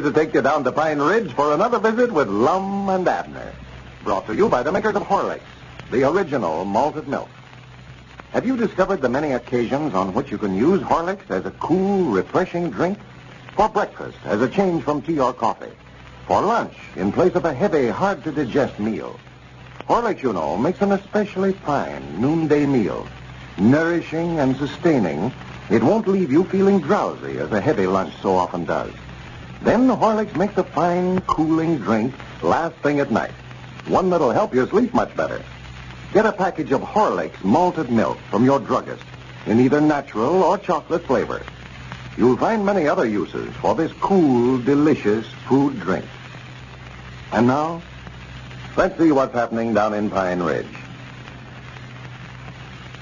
delighted to take you down to Pine Ridge for another visit with Lum and Abner. Brought to you by the makers of Horlicks, the original malted milk. Have you discovered the many occasions on which you can use Horlicks as a cool, refreshing drink? For breakfast, as a change from tea or coffee. For lunch, in place of a heavy, hard-to-digest meal. Horlicks, you know, makes an especially fine noonday meal. Nourishing and sustaining, it won't leave you feeling drowsy as a heavy lunch so often does. Then Horlicks makes a fine, cooling drink last thing at night. One that'll help you sleep much better. Get a package of Horlicks malted milk from your druggist in either natural or chocolate flavor. You'll find many other uses for this cool, delicious food drink. And now, let's see what's happening down in Pine Ridge.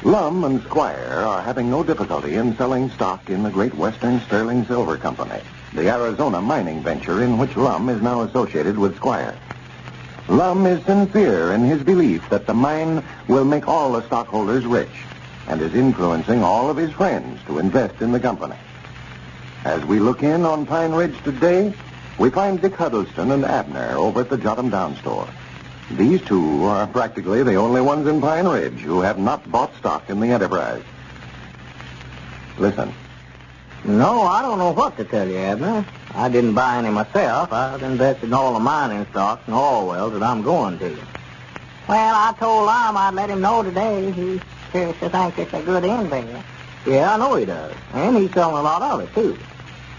Lum and Squire are having no difficulty in selling stock in the Great Western Sterling Silver Company, the Arizona mining venture in which Lum is now associated with Squire. Lum is sincere in his belief that the mine will make all the stockholders rich and is influencing all of his friends to invest in the company. As we look in on Pine Ridge today, we find Dick Huddleston and Abner over at the Jot'em Down store. These two are practically the only ones in Pine Ridge who have not bought stock in the enterprise. Listen. No, I don't know what to tell you, Abner. I didn't buy any myself. I've invested in all the mining stocks and oil wells that I'm going to. Well, I told Lum I'd let him know today. He seriously thinks it's a good investment. Yeah, I know he does. And he's selling a lot of it, too.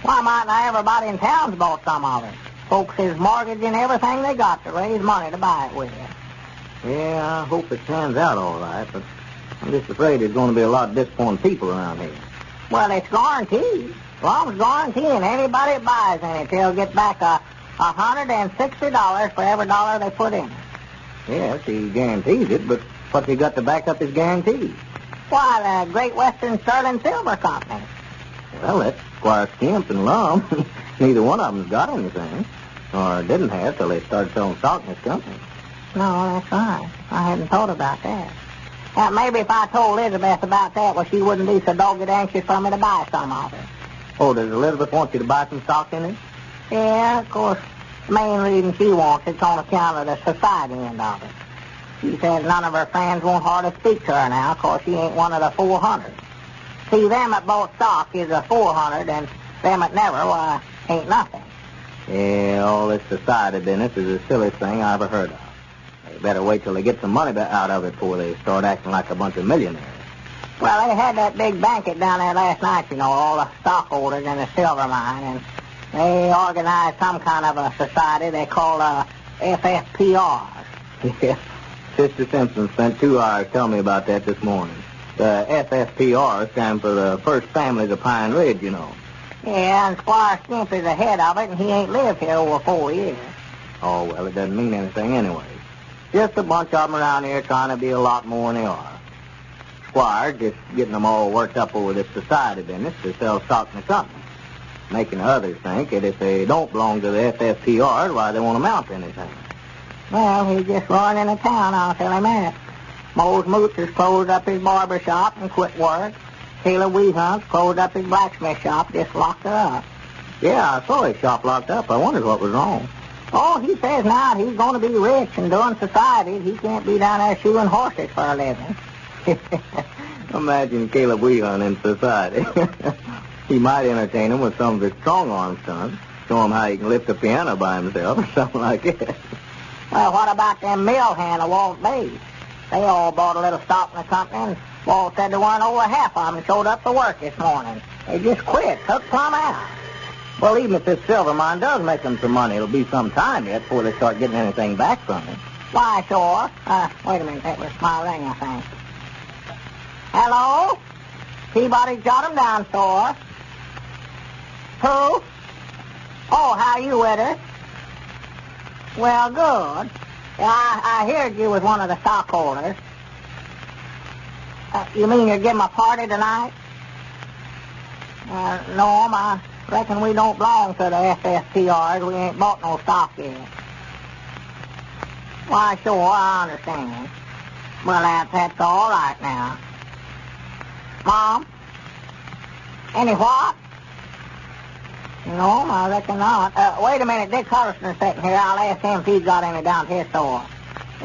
Why might not everybody in town's bought some of it? Folks is mortgaging everything they got to raise money to buy it with. Yeah, I hope it turns out all right, but I'm just afraid there's going to be a lot of disappointed people around here. Well, it's guaranteed. Lum's guaranteeing anybody that buys in it, they'll get back $160 for every dollar they put in. Yes, he guarantees it, but what's he got to back up his guarantee? Why, the Great Western Sterling Silver Company. Well, that's Squire Skimp and Lum. Neither one of them's got anything. Or didn't have till they started selling stock in this company. No, that's right. I hadn't thought about that. Maybe if I told Elizabeth about that, well, she wouldn't be so dogged anxious for me to buy some of it. Oh, does Elizabeth want you to buy some stock in it? Yeah, of course. The main reason she wants it's on account of the society end of it. She says none of her friends won't hardly speak to her now because she ain't one of the 400. See, them that bought stock is a 400, and them that never, well, ain't nothing. Yeah, all this society business is the silliest thing I ever heard of. They better wait till they get some money out of it before they start acting like a bunch of millionaires. Well, they had that big banquet down there last night, you know, all the stockholders in the silver mine, and they organized some kind of a society they call FFPR. Yeah, Sister Simpson spent 2 hours telling me about that this morning. The FFPR stands for the First Families of Pine Ridge, you know. Yeah, and Squire Skimp is the head of it, and he ain't lived here over 4 years. Oh, well, it doesn't mean anything anyway. Just a bunch of them around here trying to be a lot more than they are. Squire just getting them all worked up over this society business to sell stock in the company. Making others think that if they don't belong to the FFPR, why they won't amount to anything. Well, he's just running into town, I'll tell him that. Mose Moots has closed up his barber shop and quit work. Caleb Weehunt closed up his blacksmith shop, just locked it up. Yeah, I saw his shop locked up. I wondered what was wrong. Oh, he says now he's going to be rich and doing society. He can't be down there shoeing horses for a living. Imagine Caleb Weehunt in society. He might entertain him with some of his strong-arm stunts, show him how he can lift a piano by himself or something like that. Well, what about them mill hand of Walt Bates? They all bought a little stock in the company, and Walt said there weren't over half of them showed up to work this morning. They just quit, took plumb out. Well, even if this silver mine does make them some money, it'll be some time yet before they start getting anything back from it. Why, sure. Wait a minute, that was my ring, I think. Hello? Peabody Jot'em Down store. Who? Oh, how you with her? Well, good. Yeah, I heard you was one of the stockholders. You mean you're giving a party tonight? No, I reckon we don't belong to the FFPRs. We ain't bought no stock yet. Why, sure, I understand. Well, that's all right now. Mom? Any what? No, I reckon not. Wait a minute, Dick Holliston a second here. I'll ask him if he's got any down to his store.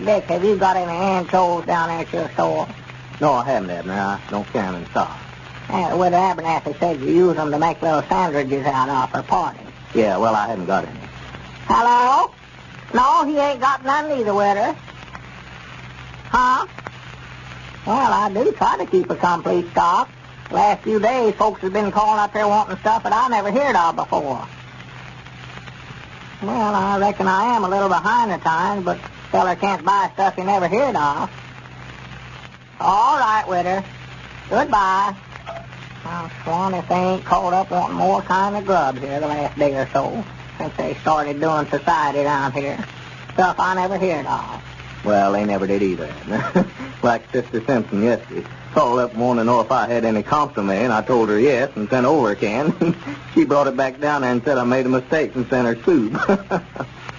Dick, have you got any anchovies down there at your store? No, I haven't, Abner. I don't carry them in stock. With Abernathy said you use them to make little sandwiches out of for parties. Yeah, well, I haven't got any. Hello? No, he ain't got none either, Witter. Huh? Well, I do try to keep a complete stock. Last few days, folks have been calling up here wanting stuff that I never heard of before. Well, I reckon I am a little behind the times, but feller can't buy stuff he never heard of. All right, Witter. Goodbye. I'll swan if they ain't called up wanting more kind of grub here the last day or so, since they started doing society around here. Stuff I never heard of. Well, they never did either. Like Sister Simpson yesterday. Called up and wanted to know if I had any consomme, and I told her yes and sent over a can. She brought it back down there and said I made a mistake and sent her soup.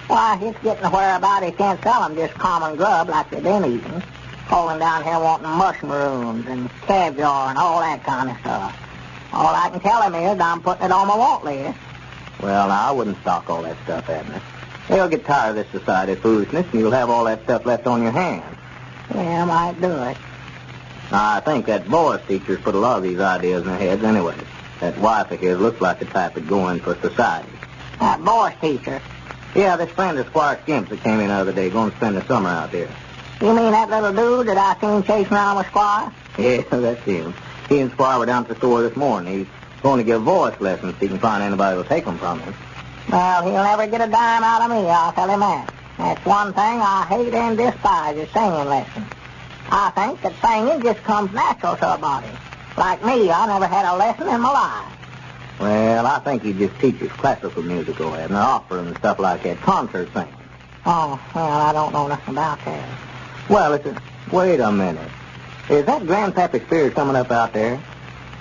Why, it's getting to where about he can't sell them just common grub like they've been eating. Calling down here wanting mushrooms and caviar and all that kind of stuff. All I can tell him is I'm putting it on my want list. Well, now, I wouldn't stock all that stuff, Abner. They'll get tired of this society foolishness, and you'll have all that stuff left on your hands. Yeah, I might do it. I think that boys teacher's put a lot of these ideas in their heads anyway. That wife of his looks like the type that'd go in for society. That boys teacher? Yeah, this friend of Squire Skimp that came in the other day, going to spend the summer out there. You mean that little dude that I seen chasing around with Squire? Yeah, that's him. He and Squire were down at the store this morning. He's going to give voice lessons if he can find anybody who'll take them from him. Well, he'll never get a dime out of me, I'll tell him that. That's one thing I hate and despise is singing lessons. I think that singing just comes natural to a body. Like me, I never had a lesson in my life. Well, I think he just teaches classical music over there, and opera and stuff like that, concert singing. Oh, well, I don't know nothing about that. Well, wait a minute. Is that Grandpappy Spears coming up out there?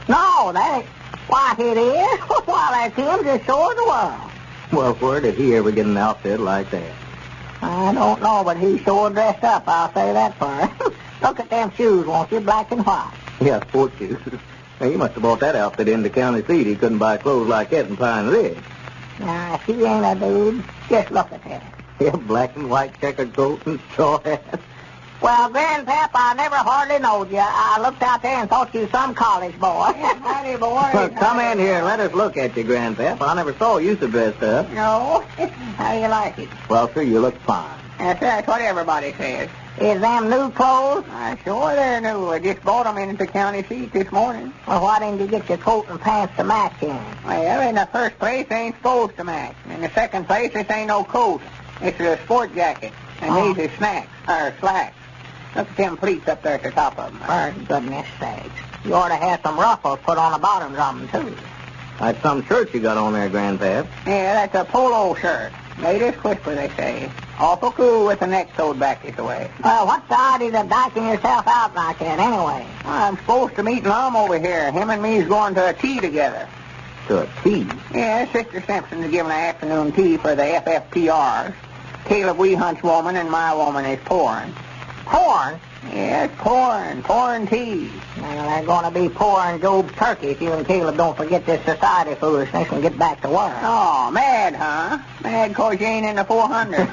No, that ain't. Why, it is. Why, that's him just showing the world. Well, where did he ever get an outfit like that? I don't know, but he's sure dressed up, I'll say that for him. Look at them shoes, won't you? Black and white. Yeah, sports shoes. Now, he must have bought that outfit in the county seat. He couldn't buy clothes like that in Pine Ridge. Now, if he ain't a dude, just look at that. Yeah, black and white checkered coat and straw hat. Well, Grandpap, I never hardly knowed you. I looked out there and thought you some college boy. Howdy, boy. Well, come in here and let us look at you, Grandpap. I never saw you so dressed up. No? How do you like it? Well, sir, you look fine. That's what everybody says. Is them new clothes? Sure they're new. I just bought them in at the county seat this morning. Well, why didn't you get your coat and pants to match in? Well, in the first place, they ain't supposed to match. In the second place, this ain't no coat. It's a sport jacket. And these are slacks. Look at them pleats up there at the top of them. For goodness sakes. You ought to have some ruffles put on the bottoms of them, too. That's some shirt you got on there, Grandpap. Yeah, that's a polo shirt. Latest whisper, they say. Awful cool with the neck sewed back this way. Well, what's the idea of dyking yourself out like that, anyway? I'm supposed to meet Lum over here. Him and me's going to a tea together. To a tea? Yeah, Sister Simpson's giving an afternoon tea for the FFPRs. Caleb Weehunt's woman and my woman is pouring. Pouring? Yeah, it's pouring tea. Well, they're going to be pouring Job's turkey if you and Caleb don't forget this society foolishness and get back to work. Oh, mad, huh? Mad 'cause you ain't in the 400.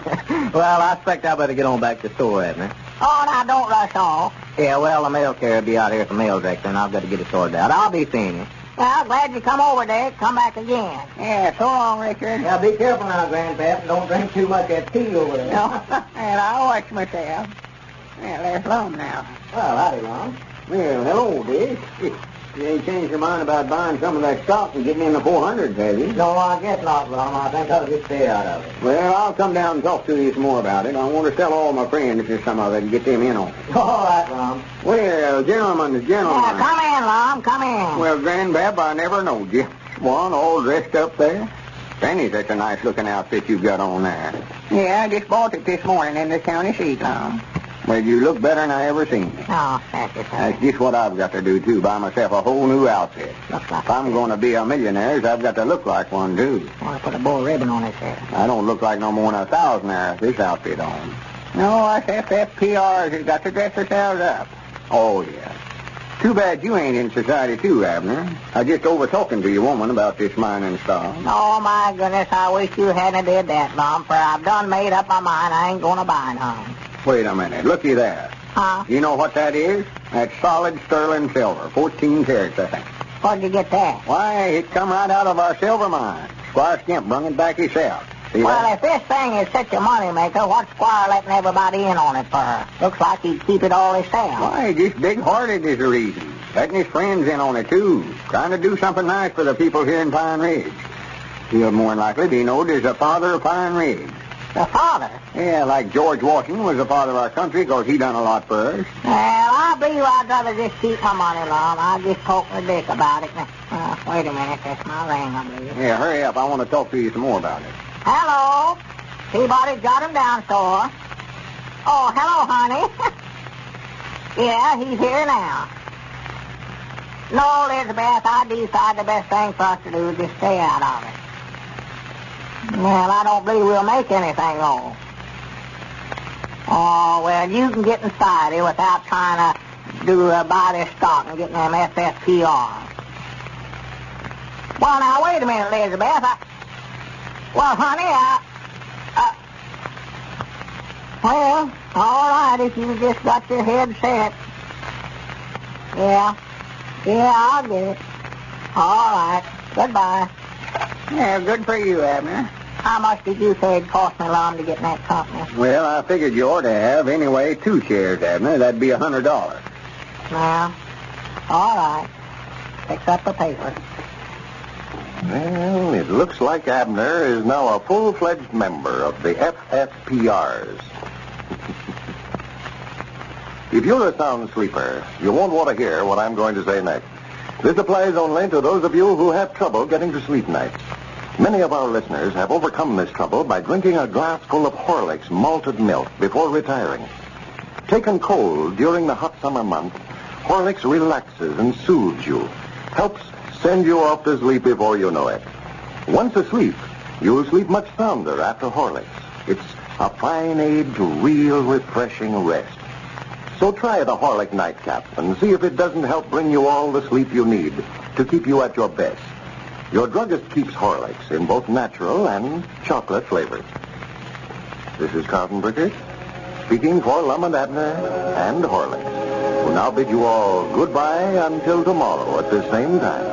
Well, I expect I better get on back to the store, Abner. Oh, now, don't rush off. Yeah, well, the mail carrier will be out here at the mail director, and I've got to get it sorted out. I'll be seeing you. Well, glad you come over, Dick. Come back again. Yeah, so long, Richard. Now, be careful now, Grandpap. Don't drink too much of that tea over there. No, and I'll watch myself. Well, there's Lum now. Well, howdy, Lum. Well, hello, Dick. You ain't changed your mind about buying some of that stock and getting in the 400s, have you? No, I guess not, Lum. I think I'll just stay out of it. Well, I'll come down and talk to you some more about it. I want to tell all my friends if there's some of it and get them in on it. All right, Lum. Well, gentlemen. Yeah, come in, Lum. Come in. Well, Grandpap, I never knowed you. One all dressed up there. Fanny, that's a nice-looking outfit you've got on there. Yeah, I just bought it this morning in the county seat, Lum. Well, you look better than I ever seen you. Oh, thank you, sir. That's just what I've got to do, too, buy myself a whole new outfit. Looks like If I'm going to be a millionaire, I've got to look like one, too. Want to put a bull ribbon on his head. I don't look like no more than a thousandaire with this outfit on. No, us FFPRs has got to dress ourselves up. Oh, yeah. Too bad you ain't in society, too, Abner. I just over-talking to your woman about this mining stuff. Oh, my goodness, I wish you hadn't did that, Lum, for I've done made up my mind I ain't gonna buy none. Wait a minute. Looky there. Huh? You know what that is? That's solid sterling silver. 14 carats, I think. Where'd you get that? Why, it come right out of our silver mine. Squire Skimp brung it back himself. See Well, that? if this thing is such a money-maker, what's Squire letting everybody in on it for? Looks like he'd keep it all himself. Why, just big-hearted is the reason. Letting his friends in on it, too. Trying to do something nice for the people here in Pine Ridge. He'll more than likely be known as the father of Pine Ridge. The father? Yeah, like George Washington was the father of our country because he done a lot for us. Well, I believe I'd rather just keep my money, Lum. I'll just talk to Dick about it. Wait a minute. That's my ring, I believe. Yeah, hurry up. I want to talk to you some more about it. Hello? Peabody, jot him down, store. Oh, hello, honey. Yeah, he's here now. No, Elizabeth, I decide the best thing for us to do is just stay out of it. Well, I don't believe we'll make anything, though. Oh, well, you can get inside here without trying to buy this stock and getting them FFPR. Well, now, wait a minute, Elizabeth. Well, honey, well, all right, if you just got your head set. Yeah, I'll get it. All right, goodbye. Yeah, good for you, Abner. How much did you say it cost me, Lum, to get in that company? Well, I figured you ought to have, anyway, 2 shares, Abner. That'd be $100. Well, all right. Fix up the paper. Well, it looks like Abner is now a full-fledged member of the FFPRs. If you're a sound sleeper, you won't want to hear what I'm going to say next. This applies only to those of you who have trouble getting to sleep nights. Many of our listeners have overcome this trouble by drinking a glass full of Horlicks malted milk before retiring. Taken cold during the hot summer months, Horlicks relaxes and soothes you, helps send you off to sleep before you know it. Once asleep, you'll sleep much sounder after Horlicks. It's a fine aid to real refreshing rest. So try the Horlick nightcap and see if it doesn't help bring you all the sleep you need to keep you at your best. Your druggist keeps Horlicks in both natural and chocolate flavors. This is Carlton Brickert, speaking for Lum and Abner and Horlicks, who now bid you all goodbye until tomorrow at the same time.